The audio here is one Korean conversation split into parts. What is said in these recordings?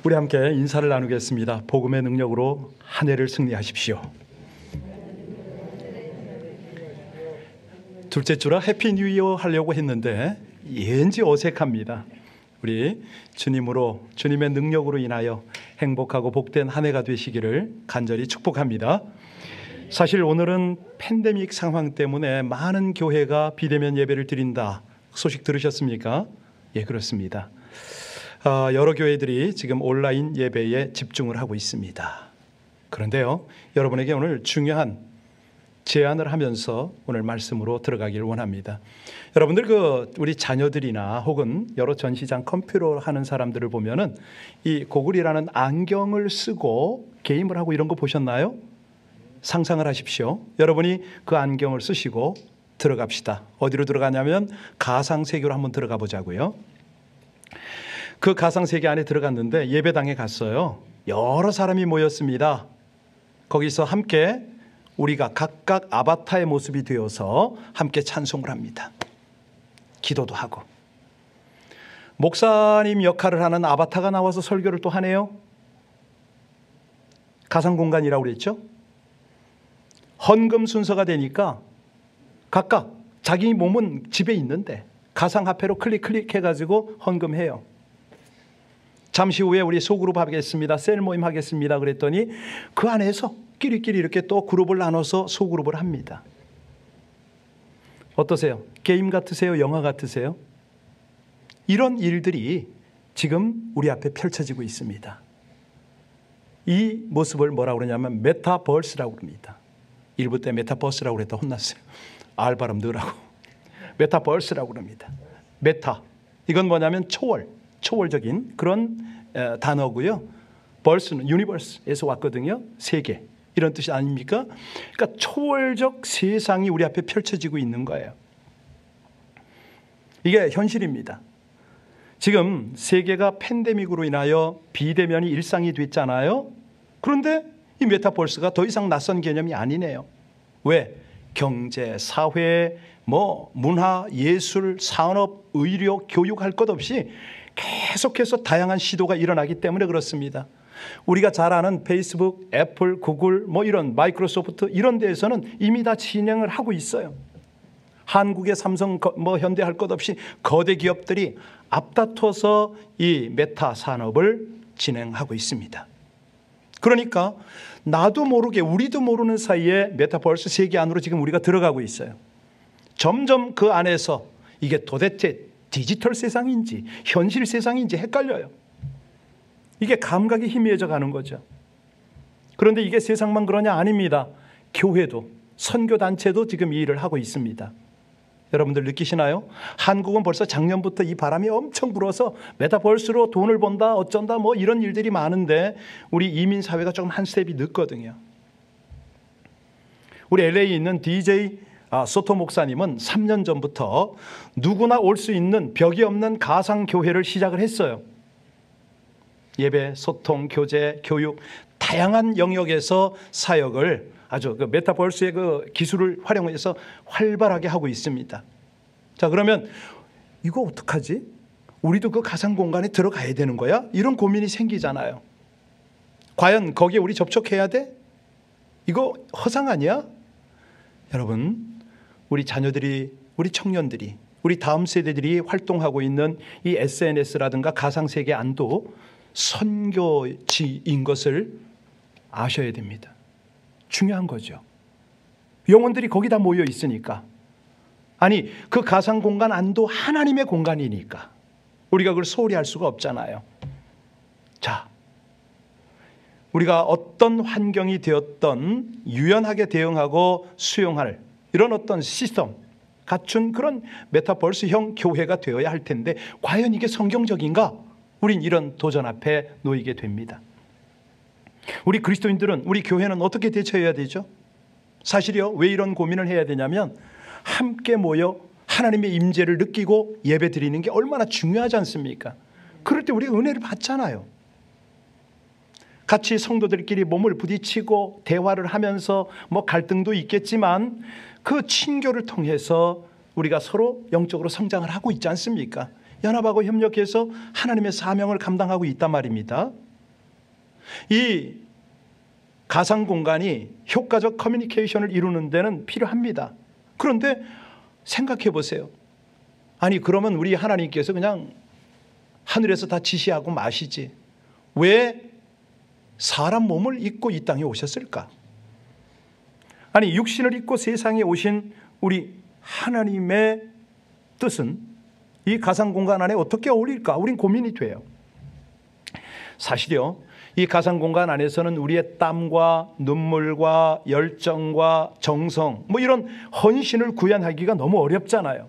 우리 함께 인사를 나누겠습니다. 복음의 능력으로 한 해를 승리하십시오. 둘째 주라 해피 뉴 이어 하려고 했는데 왠지 어색합니다. 우리 주님으로, 주님의 능력으로 인하여 행복하고 복된 한 해가 되시기를 간절히 축복합니다. 사실 오늘은 팬데믹 상황 때문에 많은 교회가 비대면 예배를 드린다 소식 들으셨습니까? 예, 그렇습니다. 여러 교회들이 지금 온라인 예배에 집중을 하고 있습니다. 그런데요, 여러분에게 오늘 중요한 제안을 하면서 오늘 말씀으로 들어가길 원합니다. 여러분들 우리 자녀들이나 혹은 여러 전시장 컴퓨터 하는 사람들을 보면은 이 고글이라는 안경을 쓰고 게임을 하고 이런 거 보셨나요? 상상을 하십시오. 여러분이 그 안경을 쓰시고 들어갑시다. 어디로 들어가냐면 가상세계로 한번 들어가 보자고요. 그 가상세계 안에 들어갔는데 예배당에 갔어요. 여러 사람이 모였습니다. 거기서 함께 우리가 각각 아바타의 모습이 되어서 함께 찬송을 합니다. 기도도 하고. 목사님 역할을 하는 아바타가 나와서 설교를 또 하네요. 가상공간이라고 그랬죠. 헌금 순서가 되니까 각각 자기 몸은 집에 있는데 가상화폐로 클릭해가지고 헌금해요. 잠시 후에 우리 소그룹 하겠습니다. 셀 모임 하겠습니다. 그랬더니 그 안에서 끼리끼리 이렇게 또 그룹을 나눠서 소그룹을 합니다. 어떠세요? 게임 같으세요? 영화 같으세요? 이런 일들이 지금 우리 앞에 펼쳐지고 있습니다. 이 모습을 뭐라고 그러냐면 메타버스라고 합니다. 일부 때 메타버스라고 그랬다 혼났어요. R 발음 넣으라고. 메타버스라고 그럽니다. 메타. 이건 뭐냐면 초월적인 그런 단어고요. 벌스는 유니버스에서 왔거든요. 세계. 이런 뜻이 아닙니까? 그러니까 초월적 세상이 우리 앞에 펼쳐지고 있는 거예요. 이게 현실입니다. 지금 세계가 팬데믹으로 인하여 비대면이 일상이 됐잖아요. 그런데 이 메타버스가 더 이상 낯선 개념이 아니네요. 왜? 경제, 사회, 문화, 예술, 산업, 의료, 교육 할 것 없이 계속해서 다양한 시도가 일어나기 때문에 그렇습니다. 우리가 잘 아는 페이스북, 애플, 구글, 이런 마이크로소프트 이런 데에서는 이미 다 진행을 하고 있어요. 한국의 삼성, 현대 할 것 없이 거대 기업들이 앞다퉈서 이 메타 산업을 진행하고 있습니다. 그러니까 나도 모르게 우리도 모르는 사이에 메타버스 세계 안으로 지금 우리가 들어가고 있어요. 점점 그 안에서 이게 도대체 디지털 세상인지 현실 세상인지 헷갈려요. 이게 감각이 희미해져 가는 거죠. 그런데 이게 세상만 그러냐? 아닙니다. 교회도 선교단체도 지금 이 일을 하고 있습니다. 여러분들 느끼시나요? 한국은 벌써 작년부터 이 바람이 엄청 불어서 메타버스로 돈을 번다 어쩐다 이런 일들이 많은데 우리 이민사회가 조금 한 스텝이 늦거든요. 우리 LA에 있는 DJ 소토 목사님은 3년 전부터 누구나 올 수 있는 벽이 없는 가상교회를 시작을 했어요. 예배, 소통, 교제, 교육 다양한 영역에서 사역을 아주 메타버스의 기술을 활용해서 활발하게 하고 있습니다. 자, 그러면 이거 어떡하지? 우리도 그 가상 공간에 들어가야 되는 거야? 이런 고민이 생기잖아요. 과연 거기에 우리 접촉해야 돼? 이거 허상 아니야? 여러분, 우리 자녀들이, 우리 청년들이, 우리 다음 세대들이 활동하고 있는 이 SNS라든가 가상세계 안도 선교지인 것을 아셔야 됩니다. 중요한 거죠. 영혼들이 거기다 모여 있으니까. 아니, 그 가상 공간 안도 하나님의 공간이니까 우리가 그걸 소홀히 할 수가 없잖아요. 자, 우리가 어떤 환경이 되었던 유연하게 대응하고 수용할 이런 어떤 시스템 갖춘 그런 메타버스형 교회가 되어야 할 텐데 과연 이게 성경적인가? 우린 이런 도전 앞에 놓이게 됩니다. 우리 그리스도인들은, 우리 교회는 어떻게 대처해야 되죠? 사실이요, 왜 이런 고민을 해야 되냐면 함께 모여 하나님의 임재를 느끼고 예배 드리는 게 얼마나 중요하지 않습니까? 그럴 때 우리가 은혜를 받잖아요. 같이 성도들끼리 몸을 부딪히고 대화를 하면서 갈등도 있겠지만 그 친교를 통해서 우리가 서로 영적으로 성장을 하고 있지 않습니까? 연합하고 협력해서 하나님의 사명을 감당하고 있단 말입니다. 이 가상 공간이 효과적 커뮤니케이션을 이루는 데는 필요합니다. 그런데 생각해 보세요. 아니 그러면 우리 하나님께서 그냥 하늘에서 다 지시하고 마시지 왜 사람 몸을 입고 이 땅에 오셨을까? 아니 육신을 입고 세상에 오신 우리 하나님의 뜻은 이 가상 공간 안에 어떻게 어울릴까? 우린 고민이 돼요. 사실요, 이 가상 공간 안에서는 우리의 땀과 눈물과 열정과 정성 이런 헌신을 구현하기가 너무 어렵잖아요.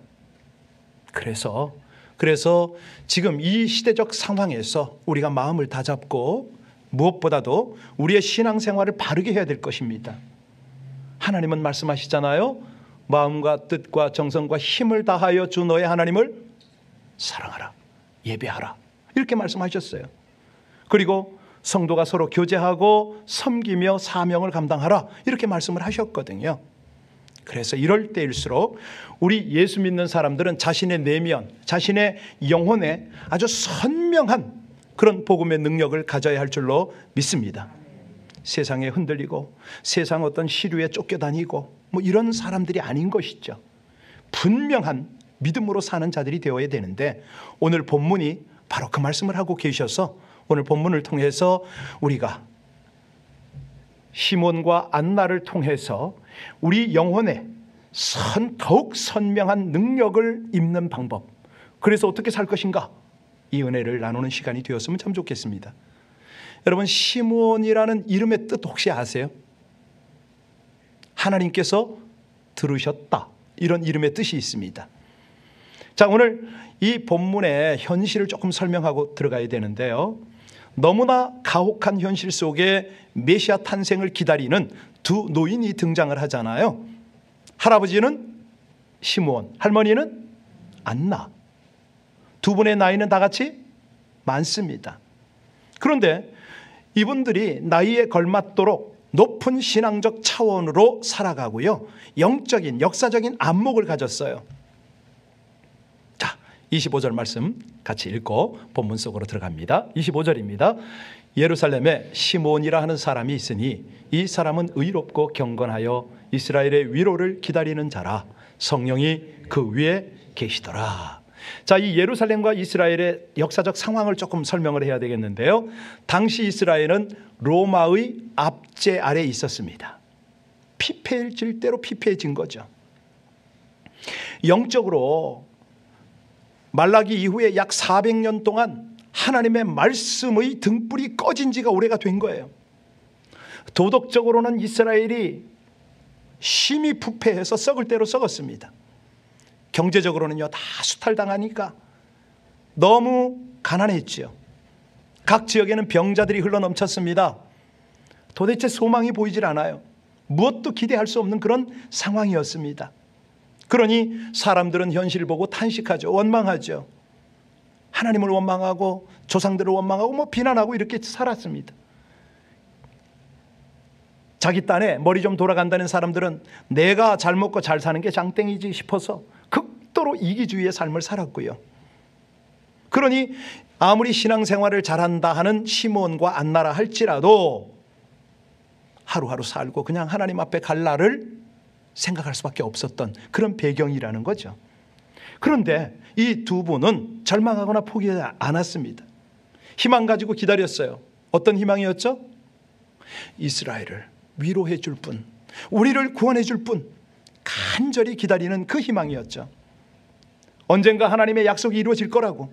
그래서 지금 이 시대적 상황에서 우리가 마음을 다잡고 무엇보다도 우리의 신앙생활을 바르게 해야 될 것입니다. 하나님은 말씀하시잖아요. 마음과 뜻과 정성과 힘을 다하여 주 너의 하나님을 사랑하라, 예배하라, 이렇게 말씀하셨어요. 그리고 성도가 서로 교제하고 섬기며 사명을 감당하라, 이렇게 말씀을 하셨거든요. 그래서 이럴 때일수록 우리 예수 믿는 사람들은 자신의 내면, 자신의 영혼에 아주 선명한 그런 복음의 능력을 가져야 할 줄로 믿습니다. 세상에 흔들리고 세상 어떤 시류에 쫓겨다니고 이런 사람들이 아닌 것이죠. 분명한 믿음으로 사는 자들이 되어야 되는데, 오늘 본문이 바로 그 말씀을 하고 계셔서 오늘 본문을 통해서 우리가 시몬과 안나를 통해서 우리 영혼에 더욱 선명한 능력을 입는 방법, 그래서 어떻게 살 것인가, 이 은혜를 나누는 시간이 되었으면 참 좋겠습니다. 여러분, 시몬이라는 이름의 뜻 혹시 아세요? 하나님께서 들으셨다, 이런 이름의 뜻이 있습니다. 자, 오늘 이 본문의 현실을 조금 설명하고 들어가야 되는데요, 너무나 가혹한 현실 속에 메시아 탄생을 기다리는 두 노인이 등장을 하잖아요. 할아버지는 시므온, 할머니는 안나. 두 분의 나이는 다 같이 많습니다. 그런데 이분들이 나이에 걸맞도록 높은 신앙적 차원으로 살아가고요, 영적인 역사적인 안목을 가졌어요. 자, 25절 말씀 같이 읽고 본문 속으로 들어갑니다. 25절입니다. 예루살렘에 시몬이라 하는 사람이 있으니 이 사람은 의롭고 경건하여 이스라엘의 위로를 기다리는 자라. 성령이 그 위에 계시더라. 자, 이 예루살렘과 이스라엘의 역사적 상황을 조금 설명을 해야 되겠는데요, 당시 이스라엘은 로마의 압제 아래에 있었습니다. 피폐해질 대로 피폐해진 거죠. 영적으로 말라기 이후에 약 400년 동안 하나님의 말씀의 등불이 꺼진 지가 오래가 된 거예요. 도덕적으로는 이스라엘이 심히 부패해서 썩을 대로 썩었습니다. 경제적으로는요, 다 수탈당하니까 너무 가난했지요. 각 지역에는 병자들이 흘러넘쳤습니다. 도대체 소망이 보이질 않아요. 무엇도 기대할 수 없는 그런 상황이었습니다. 그러니 사람들은 현실을 보고 탄식하죠. 원망하죠. 하나님을 원망하고 조상들을 원망하고 비난하고 이렇게 살았습니다. 자기 딴에 머리 좀 돌아간다는 사람들은 내가 잘 먹고 잘 사는 게 장땡이지 싶어서 극도로 이기주의의 삶을 살았고요. 그러니 아무리 신앙생활을 잘한다 하는 시몬과 안나라 할지라도 하루하루 살고 그냥 하나님 앞에 갈 날을 생각할 수밖에 없었던 그런 배경이라는 거죠. 그런데 이 두 분은 절망하거나 포기하지 않았습니다. 희망 가지고 기다렸어요. 어떤 희망이었죠? 이스라엘을 위로해 줄 분, 우리를 구원해 줄 분, 간절히 기다리는 그 희망이었죠. 언젠가 하나님의 약속이 이루어질 거라고.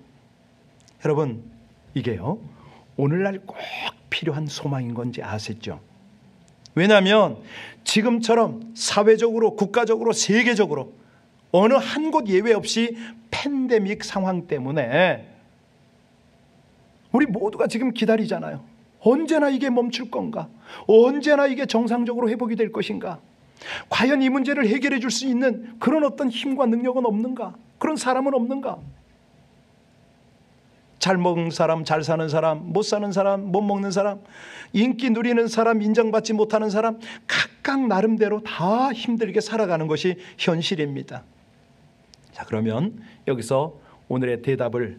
여러분, 이게요, 오늘날 꼭 필요한 소망인 건지 아셨죠? 왜냐하면 지금처럼 사회적으로, 국가적으로, 세계적으로 어느 한 곳 예외 없이 팬데믹 상황 때문에 우리 모두가 지금 기다리잖아요. 언제나 이게 멈출 건가? 언제나 이게 정상적으로 회복이 될 것인가? 과연 이 문제를 해결해 줄 수 있는 그런 어떤 힘과 능력은 없는가? 그런 사람은 없는가? 잘 먹는 사람, 잘 사는 사람, 못 사는 사람, 못 먹는 사람, 인기 누리는 사람, 인정받지 못하는 사람, 각각 나름대로 다 힘들게 살아가는 것이 현실입니다. 자, 그러면 여기서 오늘의 대답을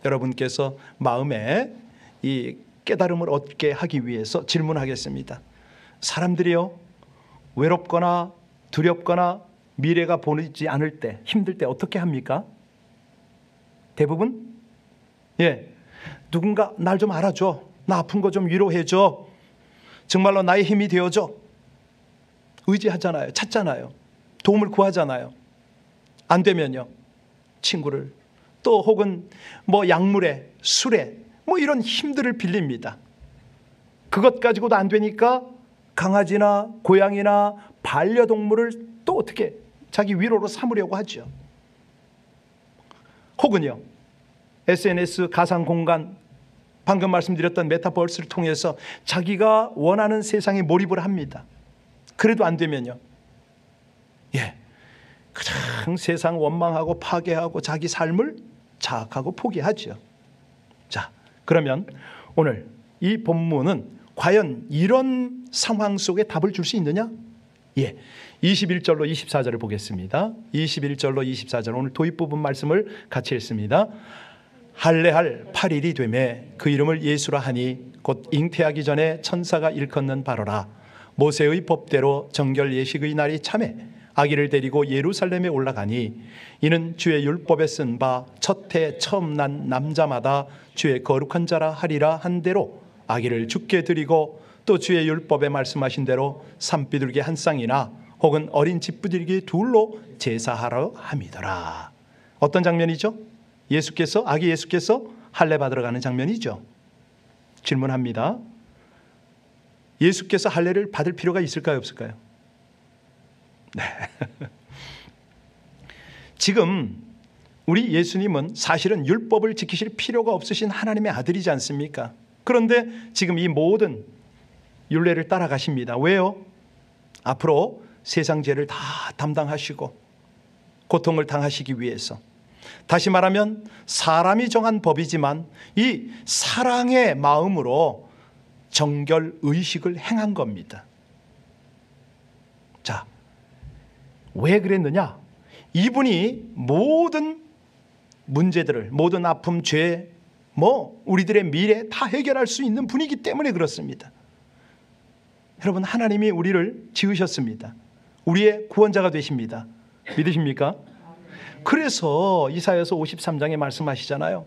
여러분께서 마음에 깨달음을 얻게 하기 위해서 질문하겠습니다. 사람들이요, 외롭거나 두렵거나 미래가 보이지 않을 때, 힘들 때 어떻게 합니까? 대부분 누군가 날 좀 알아줘, 나 아픈 거 좀 위로해줘, 정말로 나의 힘이 되어줘. 의지하잖아요. 찾잖아요. 도움을 구하잖아요. 안 되면요, 친구를, 또 혹은 약물에, 술에 이런 힘들을 빌립니다. 그것 가지고도 안 되니까 강아지나 고양이나 반려동물을 또 어떻게 자기 위로로 삼으려고 하죠. 혹은요, SNS 가상공간, 방금 말씀드렸던 메타버스를 통해서 자기가 원하는 세상에 몰입을 합니다. 그래도 안 되면요, 그냥 세상 원망하고 파괴하고 자기 삶을 자학하고 포기하죠. 자, 그러면 오늘 이 본문은 과연 이런 상황 속에 답을 줄 수 있느냐? 21절로 24절을 보겠습니다. 21절로 24절, 오늘 도입 부분 말씀을 같이 읽습니다. 할례할 8일이 되매 그 이름을 예수라 하니 곧 잉태하기 전에 천사가 일컫는 바로라. 모세의 법대로 정결 예식의 날이 참에 아기를 데리고 예루살렘에 올라가니 이는 주의 율법에 쓴 바 첫 해 처음 난 남자마다 주의 거룩한 자라 하리라 한 대로 아기를 죽게 드리고, 또 주의 율법에 말씀하신 대로 산비둘기 한 쌍이나 혹은 어린 집부들기 둘로 제사하러 함이더라. 어떤 장면이죠? 아기 예수께서 할례 받으러 가는 장면이죠. 질문합니다. 예수께서 할례를 받을 필요가 있을까요, 없을까요? 네. 지금 우리 예수님은 사실은 율법을 지키실 필요가 없으신 하나님의 아들이지 않습니까? 그런데 지금 이 모든 율례를 따라가십니다. 왜요? 앞으로 세상 죄를 다 담당하시고 고통을 당하시기 위해서. 다시 말하면 사람이 정한 법이지만 이 사랑의 마음으로 정결 의식을 행한 겁니다. 자, 왜 그랬느냐? 이분이 모든 문제들을, 모든 아픔, 죄, 우리들의 미래 다 해결할 수 있는 분이기 때문에 그렇습니다. 여러분, 하나님이 우리를 지으셨습니다. 우리의 구원자가 되십니다. 믿으십니까? 그래서 이사야서 53장에 말씀하시잖아요.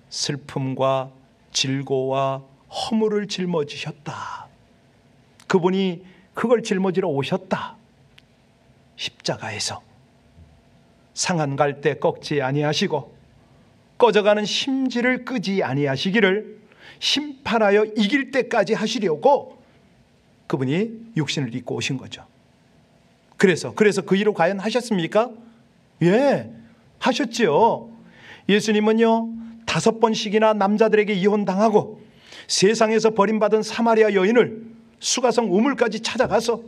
슬픔과 질고와 허물을 짊어지셨다. 그분이 그걸 짊어지러 오셨다. 십자가에서 상한 갈대 꺾지 아니하시고 꺼져가는 심지를 끄지 아니하시기를 심판하여 이길 때까지 하시려고 그분이 육신을 입고 오신 거죠. 그래서 그 일을 과연 하셨습니까? 하셨죠. 예수님은요, 5번씩이나 남자들에게 이혼당하고 세상에서 버림받은 사마리아 여인을 수가성 우물까지 찾아가서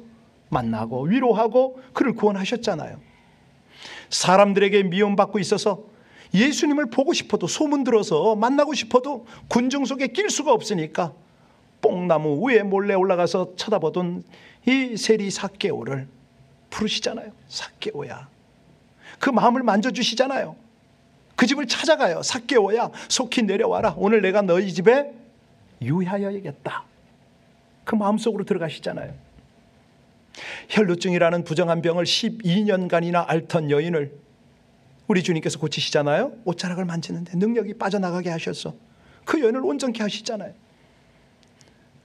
만나고 위로하고 그를 구원하셨잖아요. 사람들에게 미움받고 있어서 예수님을 보고 싶어도, 소문 들어서 만나고 싶어도 군중 속에 낄 수가 없으니까 뽕나무 위에 몰래 올라가서 쳐다보던 이 세리 삭개오를 부르시잖아요. 삭개오야. 그 마음을 만져주시잖아요. 그 집을 찾아가요. 삭개오야, 속히 내려와라. 오늘 내가 너희 집에 유하여야겠다. 그 마음속으로 들어가시잖아요. 혈루증이라는 부정한 병을 12년간이나 앓던 여인을 우리 주님께서 고치시잖아요. 옷자락을 만지는데 능력이 빠져나가게 하셔서 그 여인을 온전케 하시잖아요.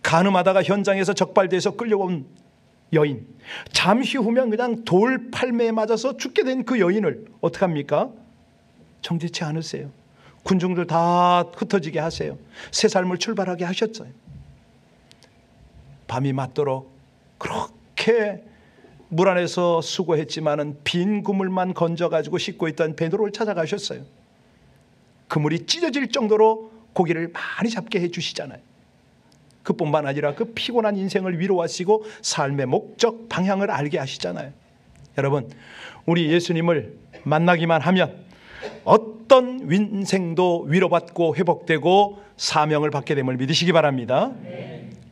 간음하다가 현장에서 적발돼서 끌려온 여인, 잠시 후면 그냥 돌팔매에 맞아서 죽게 된 그 여인을 어떡합니까? 정죄치 않으세요. 군중들 다 흩어지게 하세요. 새 삶을 출발하게 하셨어요. 밤이 맞도록 그렇게 물 안에서 수고했지만은 빈 그물만 건져가지고 씻고 있던 베드로를 찾아가셨어요. 그물이 찢어질 정도로 고기를 많이 잡게 해주시잖아요. 그뿐만 아니라 그 피곤한 인생을 위로하시고 삶의 목적, 방향을 알게 하시잖아요. 여러분, 우리 예수님을 만나기만 하면 어떤 인생도 위로받고 회복되고 사명을 받게 됨을 믿으시기 바랍니다.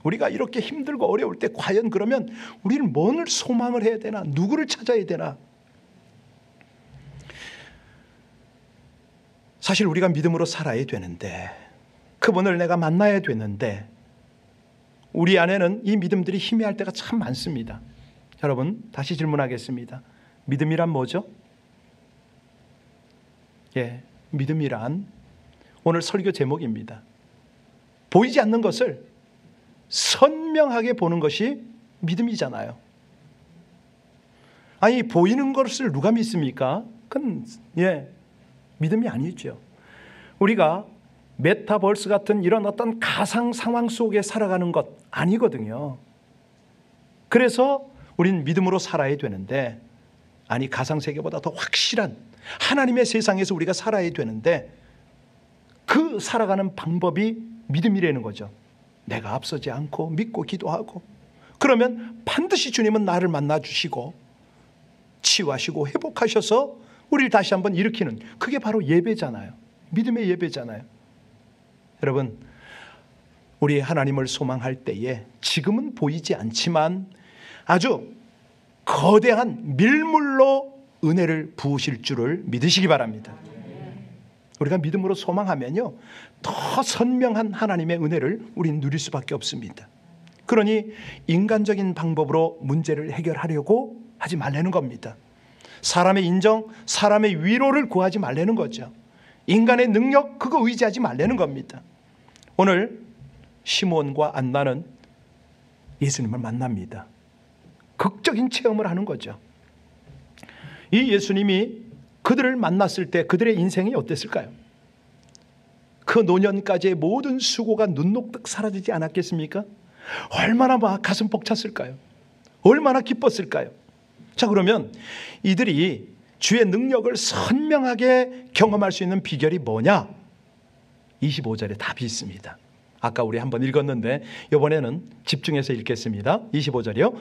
우리가 이렇게 힘들고 어려울 때 과연 그러면 우리는 뭔 소망을 해야 되나? 누구를 찾아야 되나? 사실 우리가 믿음으로 살아야 되는데 그분을 내가 만나야 되는데 우리 안에는 이 믿음들이 희미할 때가 참 많습니다. 여러분, 다시 질문하겠습니다. 믿음이란 뭐죠? 믿음이란 오늘 설교 제목입니다. 보이지 않는 것을 선명하게 보는 것이 믿음이잖아요. 아니, 보이는 것을 누가 믿습니까? 그건 믿음이 아니죠. 우리가 메타버스 같은 이런 어떤 가상 상황 속에 살아가는 것 아니거든요. 그래서 우린 믿음으로 살아야 되는데, 아니, 가상세계보다 더 확실한 하나님의 세상에서 우리가 살아야 되는데 그 살아가는 방법이 믿음이라는 거죠. 내가 앞서지 않고 믿고 기도하고, 그러면 반드시 주님은 나를 만나주시고 치유하시고 회복하셔서 우리를 다시 한번 일으키는, 그게 바로 예배잖아요. 믿음의 예배잖아요. 여러분, 우리 하나님을 소망할 때에 지금은 보이지 않지만 아주 거대한 밀물로 은혜를 부으실 줄을 믿으시기 바랍니다. 우리가 믿음으로 소망하면요, 더 선명한 하나님의 은혜를 우리는 누릴 수밖에 없습니다. 그러니 인간적인 방법으로 문제를 해결하려고 하지 말라는 겁니다. 사람의 인정, 사람의 위로를 구하지 말라는 거죠. 인간의 능력, 그거 의지하지 말라는 겁니다. 오늘 시몬과 안나는 예수님을 만납니다. 극적인 체험을 하는 거죠. 이 예수님이 그들을 만났을 때 그들의 인생이 어땠을까요? 그 노년까지의 모든 수고가 눈 녹듯 사라지지 않았겠습니까? 얼마나 가슴 벅찼을까요? 얼마나 기뻤을까요? 자, 그러면 이들이 주의 능력을 선명하게 경험할 수 있는 비결이 뭐냐? 25절에 답이 있습니다. 아까 우리 한번 읽었는데 이번에는 집중해서 읽겠습니다. 25절이요.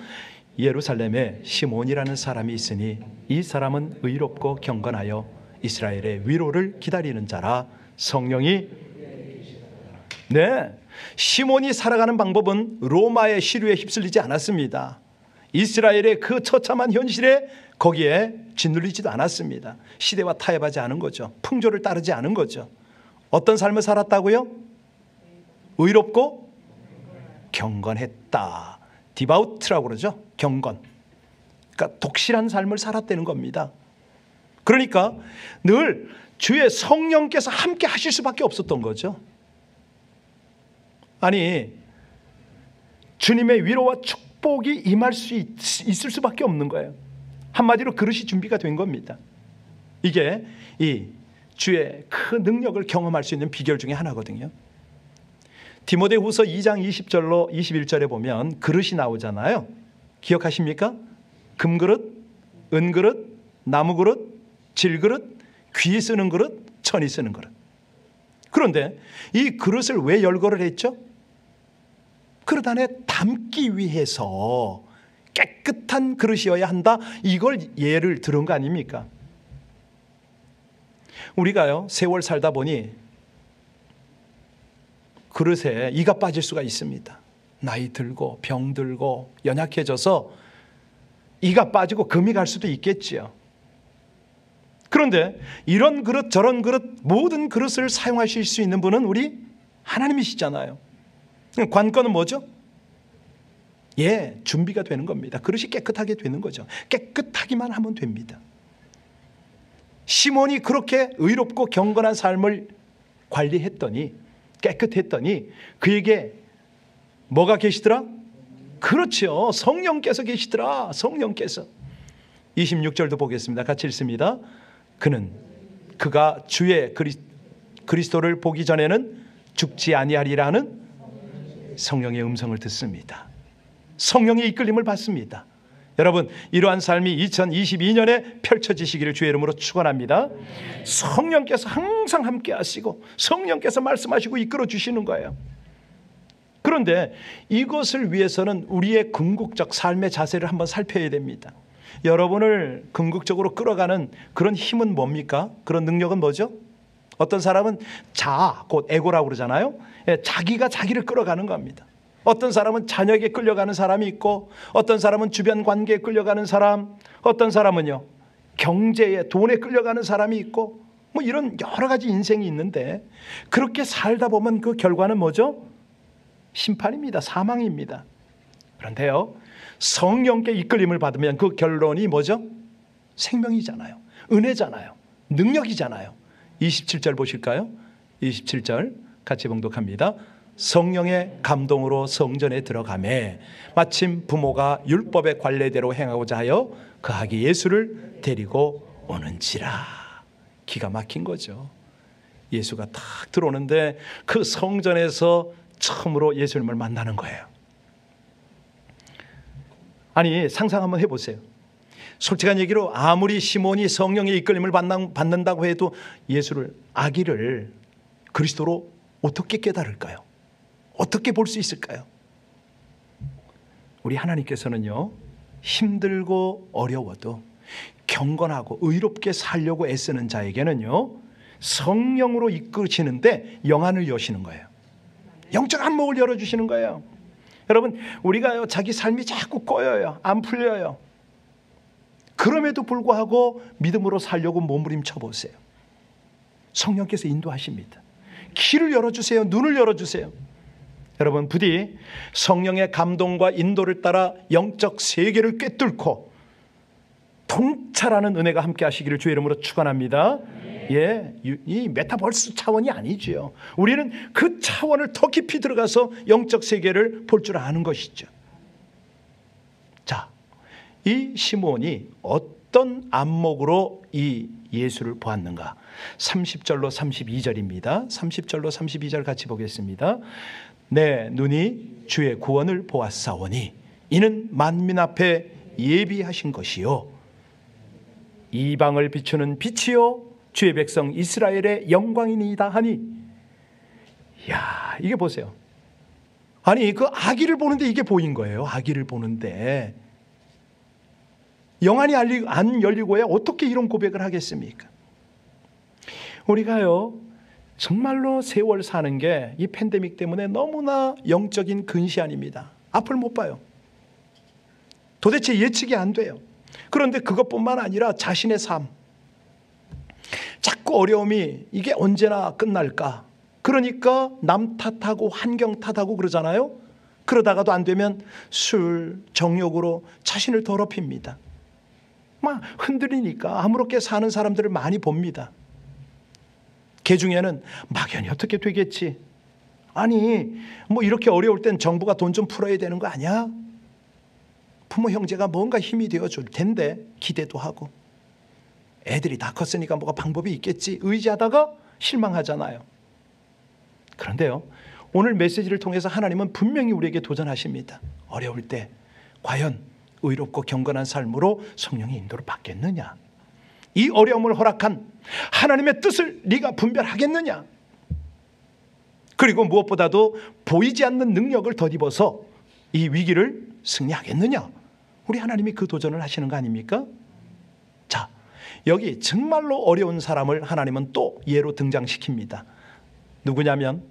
예루살렘에 시몬이라는 사람이 있으니 이 사람은 의롭고 경건하여 이스라엘의 위로를 기다리는 자라. 성령이 시몬이 살아가는 방법은 로마의 시류에 휩쓸리지 않았습니다. 이스라엘의 그 처참한 현실에 거기에 짓눌리지도 않았습니다. 시대와 타협하지 않은 거죠. 풍조를 따르지 않은 거죠. 어떤 삶을 살았다고요? 의롭고 경건했다. 디바우트라고 그러죠. 경건. 그러니까 독실한 삶을 살았다는 겁니다. 그러니까 늘 주의 성령께서 함께 하실 수밖에 없었던 거죠. 아니, 주님의 위로와 축복이 임할 수 있을 수밖에 없는 거예요. 한마디로 그릇이 준비가 된 겁니다. 이게 이 주의 그 능력을 경험할 수 있는 비결 중에 하나거든요. 디모데후서 2장 20절로 21절에 보면 그릇이 나오잖아요. 기억하십니까? 금그릇, 은그릇, 나무그릇, 질그릇, 귀 쓰는 그릇, 천이 쓰는 그릇. 그런데 이 그릇을 왜 열거를 했죠? 그릇 안에 담기 위해서 깨끗한 그릇이어야 한다. 이걸 예를 들은 거 아닙니까? 우리가요, 세월 살다 보니 그릇에 이가 빠질 수가 있습니다. 나이 들고 병 들고 연약해져서 이가 빠지고 금이 갈 수도 있겠지요. 그런데 이런 그릇 저런 그릇 모든 그릇을 사용하실 수 있는 분은 우리 하나님이시잖아요. 관건은 뭐죠? 준비가 되는 겁니다. 그릇이 깨끗하게 되는 거죠. 깨끗하기만 하면 됩니다. 시몬이 그렇게 의롭고 경건한 삶을 관리했더니, 깨끗했더니 그에게 뭐가 계시더라? 그렇죠. 성령께서 계시더라. 성령께서. 26절도 보겠습니다. 같이 읽습니다. 그가 주의 그리스도를 보기 전에는 죽지 아니하리라는 성령의 음성을 듣습니다. 성령의 이끌림을 받습니다. 여러분, 이러한 삶이 2022년에 펼쳐지시기를 주의 이름으로 축원합니다. 성령께서 항상 함께 하시고 성령께서 말씀하시고 이끌어 주시는 거예요. 그런데 이것을 위해서는 우리의 궁극적 삶의 자세를 한번 살펴야 됩니다. 여러분을 궁극적으로 끌어가는 그런 힘은 뭡니까? 그런 능력은 뭐죠? 어떤 사람은 자아, 곧 에고라고 그러잖아요. 자기가 자기를 끌어가는 겁니다. 어떤 사람은 자녀에게 끌려가는 사람이 있고, 어떤 사람은 주변 관계에 끌려가는 사람, 어떤 사람은요 경제에, 돈에 끌려가는 사람이 있고, 뭐 이런 여러 가지 인생이 있는데 그렇게 살다 보면 그 결과는 뭐죠? 심판입니다. 사망입니다. 그런데요, 성령께 이끌림을 받으면 그 결론이 뭐죠? 생명이잖아요. 은혜잖아요. 능력이잖아요. 27절 보실까요? 27절 같이 봉독합니다. 성령의 감동으로 성전에 들어가매 마침 부모가 율법의 관례대로 행하고자 하여 그 아기 예수를 데리고 오는지라. 기가 막힌 거죠. 예수가 딱 들어오는데 그 성전에서 처음으로 예수님을 만나는 거예요. 아니, 상상 한번 해보세요. 솔직한 얘기로 아무리 시몬이 성령의 이끌림을 받는다고 해도 예수를, 아기를 그리스도로 어떻게 깨달을까요? 어떻게 볼 수 있을까요? 우리 하나님께서는요, 힘들고 어려워도 경건하고 의롭게 살려고 애쓰는 자에게는요, 성령으로 이끄시는데 영안을 여시는 거예요. 영적 안목을 열어주시는 거예요. 여러분, 우리가요, 자기 삶이 자꾸 꼬여요. 안 풀려요. 그럼에도 불구하고 믿음으로 살려고 몸부림쳐 보세요. 성령께서 인도하십니다. 길을 열어주세요. 눈을 열어주세요. 여러분, 부디 성령의 감동과 인도를 따라 영적 세계를 꿰뚫고 통찰하는 은혜가 함께 하시기를 주의 이름으로 축원합니다. 예, 이 메타버스 차원이 아니죠. 우리는 그 차원을 더 깊이 들어가서 영적 세계를 볼 줄 아는 것이죠. 자, 이 시몬이 어떤 안목으로 이 예수를 보았는가? 30절로 32절입니다. 30절로 32절 같이 보겠습니다. 내 눈이 주의 구원을 보았사오니 이는 만민 앞에 예비하신 것이요 이방을 비추는 빛이요 주의 백성 이스라엘의 영광이니이다 하니. 야, 이게 보세요. 아니, 그 아기를 보는데 이게 보인 거예요. 아기를 보는데 영안이 안 열리고야 어떻게 이런 고백을 하겠습니까? 우리가요, 정말로 세월 사는 게 이 팬데믹 때문에 너무나 영적인 근시안입니다. 앞을 못 봐요. 도대체 예측이 안 돼요. 그런데 그것뿐만 아니라 자신의 삶, 자꾸 어려움이 이게 언제나 끝날까? 그러니까 남 탓하고 환경 탓하고 그러잖아요. 그러다가도 안 되면 술, 정욕으로 자신을 더럽힙니다. 막 흔들리니까 아무렇게 사는 사람들을 많이 봅니다. 개 중에는 막연히 어떻게 되겠지? 아니, 뭐 이렇게 어려울 땐 정부가 돈 좀 풀어야 되는 거 아니야? 부모 형제가 뭔가 힘이 되어줄 텐데 기대도 하고, 애들이 다 컸으니까 뭐가 방법이 있겠지 의지하다가 실망하잖아요. 그런데요, 오늘 메시지를 통해서 하나님은 분명히 우리에게 도전하십니다. 어려울 때 과연 의롭고 경건한 삶으로 성령의 인도를 받겠느냐? 이 어려움을 허락한 하나님의 뜻을 네가 분별하겠느냐? 그리고 무엇보다도 보이지 않는 능력을 덧입어서 이 위기를 승리하겠느냐? 우리 하나님이 그 도전을 하시는 거 아닙니까? 자, 여기 정말로 어려운 사람을 하나님은 또 예로 등장시킵니다. 누구냐면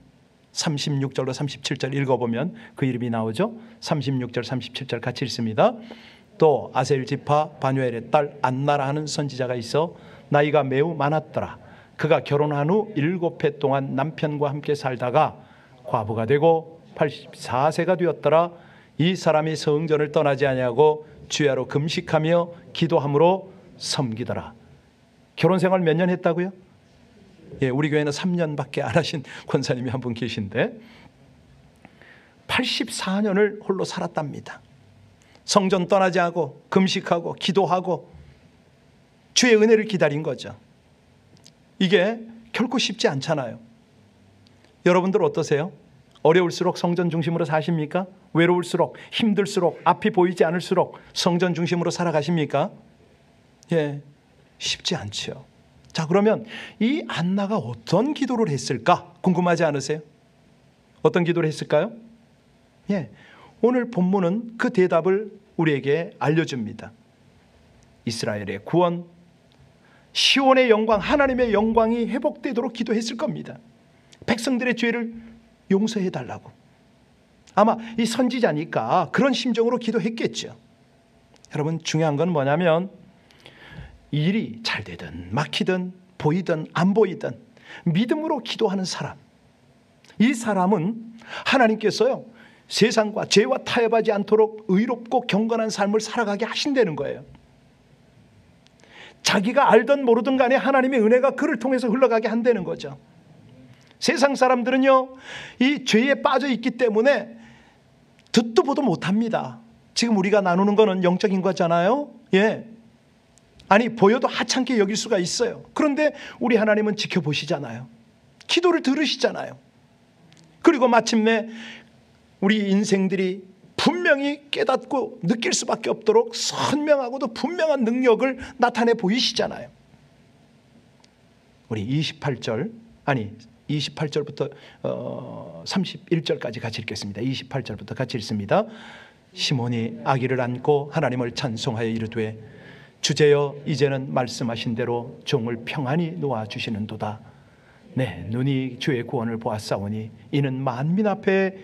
36절로 37절 읽어보면 그 이름이 나오죠. 36절 37절 같이 읽습니다. 또 아셀 지파 바누엘의 딸 안나라 하는 선지자가 있어 나이가 매우 많았더라. 그가 결혼한 후 7해 동안 남편과 함께 살다가 과부가 되고 84세가 되었더라. 이 사람이 성전을 떠나지 아니하고 주야로 금식하며 기도함으로 섬기더라. 결혼 생활 몇 년 했다고요? 예, 우리 교회는 3년밖에 안 하신 권사님이 한 분 계신데 84년을 홀로 살았답니다. 성전 떠나지 않고 금식하고 기도하고 주의 은혜를 기다린 거죠. 이게 결코 쉽지 않잖아요. 여러분들 어떠세요? 어려울수록 성전 중심으로 사십니까? 외로울수록, 힘들수록, 앞이 보이지 않을수록 성전 중심으로 살아가십니까? 예, 쉽지 않죠. 자, 그러면 이 안나가 어떤 기도를 했을까? 궁금하지 않으세요? 어떤 기도를 했을까요? 예, 오늘 본문은 그 대답을 우리에게 알려줍니다. 이스라엘의 구원, 시온의 영광, 하나님의 영광이 회복되도록 기도했을 겁니다. 백성들의 죄를 용서해달라고. 아마 이 선지자니까 그런 심정으로 기도했겠죠. 여러분, 중요한 건 뭐냐면 일이 잘 되든 막히든 보이든 안 보이든 믿음으로 기도하는 사람, 이 사람은 하나님께서요 세상과 죄와 타협하지 않도록 의롭고 경건한 삶을 살아가게 하신다는 거예요. 자기가 알든 모르든 간에 하나님의 은혜가 그를 통해서 흘러가게 한다는 거죠. 세상 사람들은요 이 죄에 빠져 있기 때문에 듣도 보도 못합니다. 지금 우리가 나누는 거는 영적인 거잖아요. 예. 아니 보여도 하찮게 여길 수가 있어요. 그런데 우리 하나님은 지켜보시잖아요. 기도를 들으시잖아요. 그리고 마침내 우리 인생들이 분명히 깨닫고 느낄 수밖에 없도록 선명하고도 분명한 능력을 나타내 보이시잖아요. 우리 28절부터 31절까지 같이 읽겠습니다. 28절부터 같이 읽습니다. 시몬이 아기를 안고 하나님을 찬송하여 이르되 주제여 이제는 말씀하신 대로 종을 평안히 놓아주시는도다. 네, 눈이 주의 구원을 보았사오니 이는 만민 앞에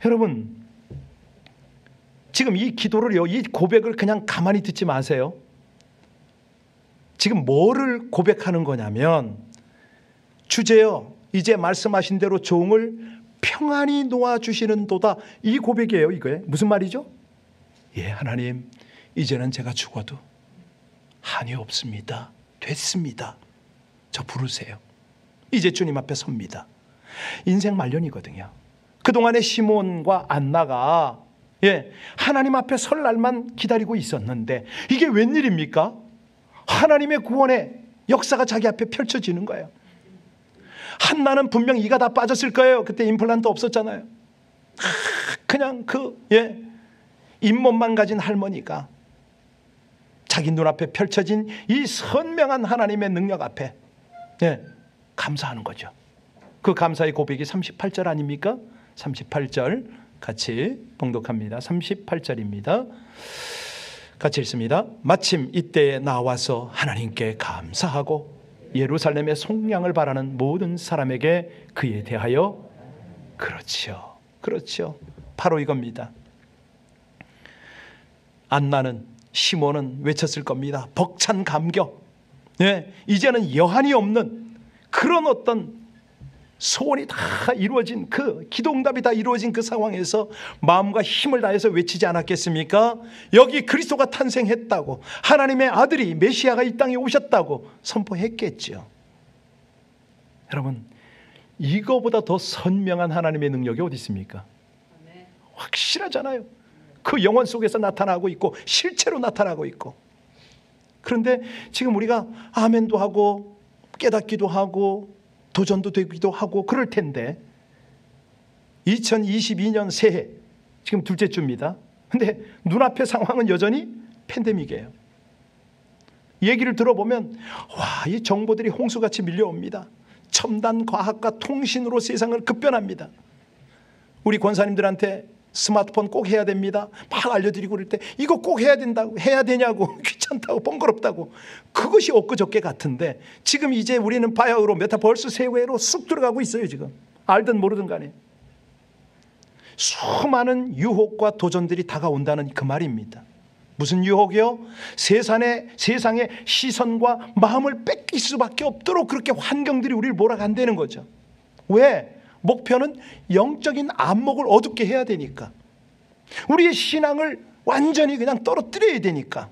여러분 지금 이 기도를요 이 고백을 그냥 가만히 듣지 마세요. 지금 뭐를 고백하는 거냐면 주제여 이제 말씀하신 대로 종을 평안히 놓아주시는도다. 이 고백이에요. 이거에 무슨 말이죠? 하나님 이제는 제가 죽어도 한이 없습니다. 됐습니다. 저 부르세요. 이제 주님 앞에 섭니다. 인생 말년이거든요. 그동안에 시몬과 안나가 하나님 앞에 설 날만 기다리고 있었는데 이게 웬일입니까? 하나님의 구원의 역사가 자기 앞에 펼쳐지는 거예요. 한나는 분명 이가 다 빠졌을 거예요. 그때 임플란트 없었잖아요. 그냥 잇몸만 가진 할머니가 자기 눈앞에 펼쳐진 이 선명한 하나님의 능력 앞에 감사하는 거죠. 그 감사의 고백이 38절 아닙니까? 38절 같이 봉독합니다. 38절입니다. 같이 읽습니다. 마침 이때에 나와서 하나님께 감사하고 예루살렘의 속량을 바라는 모든 사람에게 그에 대하여 그렇죠. 바로 이겁니다. 안나는 시몬은 외쳤을 겁니다. 벅찬 감격. 이제는 여한이 없는 그런 어떤 소원이 다 이루어진 그 기도응답이 다 이루어진 그 상황에서 마음과 힘을 다해서 외치지 않았겠습니까? 여기 그리스도가 탄생했다고, 하나님의 아들이 메시아가 이 땅에 오셨다고 선포했겠죠. 여러분 이거보다 더 선명한 하나님의 능력이 어디 있습니까? 확실하잖아요. 그 영혼 속에서 나타나고 있고 실체로 나타나고 있고. 그런데 지금 우리가 아멘도 하고 깨닫기도 하고 도전도 되기도 하고 그럴 텐데 2022년 새해 지금 둘째 주입니다. 근데 눈앞의 상황은 여전히 팬데믹이에요. 얘기를 들어보면 이 정보들이 홍수같이 밀려옵니다. 첨단 과학과 통신으로 세상을 급변합니다. 우리 권사님들한테 스마트폰 꼭 해야 됩니다 막 알려드리고 그럴 때 이거 꼭 해야 된다고, 해야 되냐고, 귀찮다고, 번거롭다고. 그것이 엊그저께 같은데 지금 이제 우리는 바야흐로 메타버스 세계로 쑥 들어가고 있어요. 지금 알든 모르든 간에 수많은 유혹과 도전들이 다가온다는 그 말입니다. 무슨 유혹이요? 세상의 시선과 마음을 뺏길 수밖에 없도록 그렇게 환경들이 우리를 몰아간다는 거죠. 왜? 목표는 영적인 안목을 어둡게 해야 되니까. 우리의 신앙을 완전히 그냥 떨어뜨려야 되니까.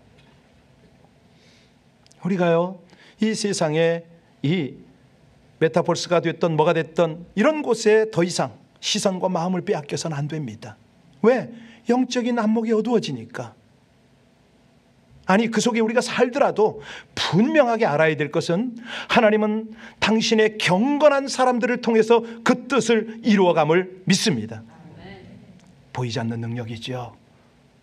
우리가요 이 세상에 이 메타버스가 됐던 뭐가 됐던 이런 곳에 더 이상 시선과 마음을 빼앗겨서는 안 됩니다. 왜? 영적인 안목이 어두워지니까. 아니 그 속에 우리가 살더라도 분명하게 알아야 될 것은 하나님은 당신의 경건한 사람들을 통해서 그 뜻을 이루어감을 믿습니다. 보이지 않는 능력이죠.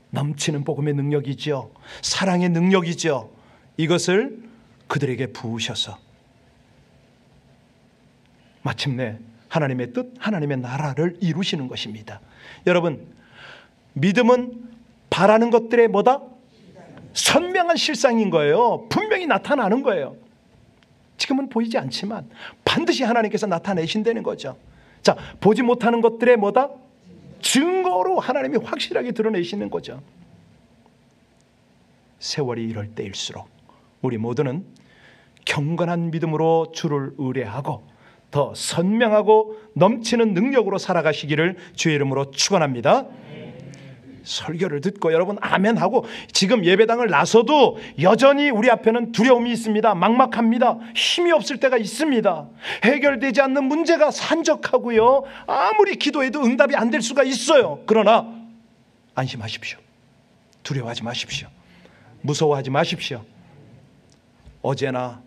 넘치는 복음의 능력이죠. 사랑의 능력이죠. 이것을 그들에게 부으셔서 마침내 하나님의 뜻, 하나님의 나라를 이루시는 것입니다. 여러분 믿음은 바라는 것들의 뭐다? 선명한 실상인 거예요. 분명히 나타나는 거예요. 지금은 보이지 않지만 반드시 하나님께서 나타내신다는 거죠. 자, 보지 못하는 것들의 뭐다? 증거로 하나님이 확실하게 드러내시는 거죠. 세월이 이럴 때일수록 우리 모두는 경건한 믿음으로 주를 의뢰하고 더 선명하고 넘치는 능력으로 살아가시기를 주의 이름으로 축원합니다. 설교를 듣고 여러분 아멘 하고 지금 예배당을 나서도 여전히 우리 앞에는 두려움이 있습니다. 막막합니다. 힘이 없을 때가 있습니다. 해결되지 않는 문제가 산적하고요, 아무리 기도해도 응답이 안 될 수가 있어요. 그러나 안심하십시오. 두려워하지 마십시오. 무서워하지 마십시오. 어제나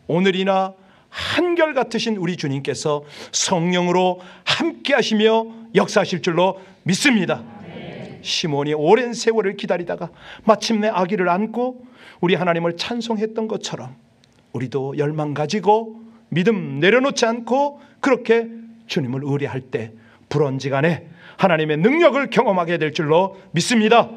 오늘이나 한결같으신 우리 주님께서 성령으로 함께 하시며 역사하실 줄로 믿습니다. 시몬이 오랜 세월을 기다리다가 마침내 아기를 안고 우리 하나님을 찬송했던 것처럼 우리도 열망 가지고 믿음 내려놓지 않고 그렇게 주님을 의뢰할 때 불언지간에 하나님의 능력을 경험하게 될 줄로 믿습니다.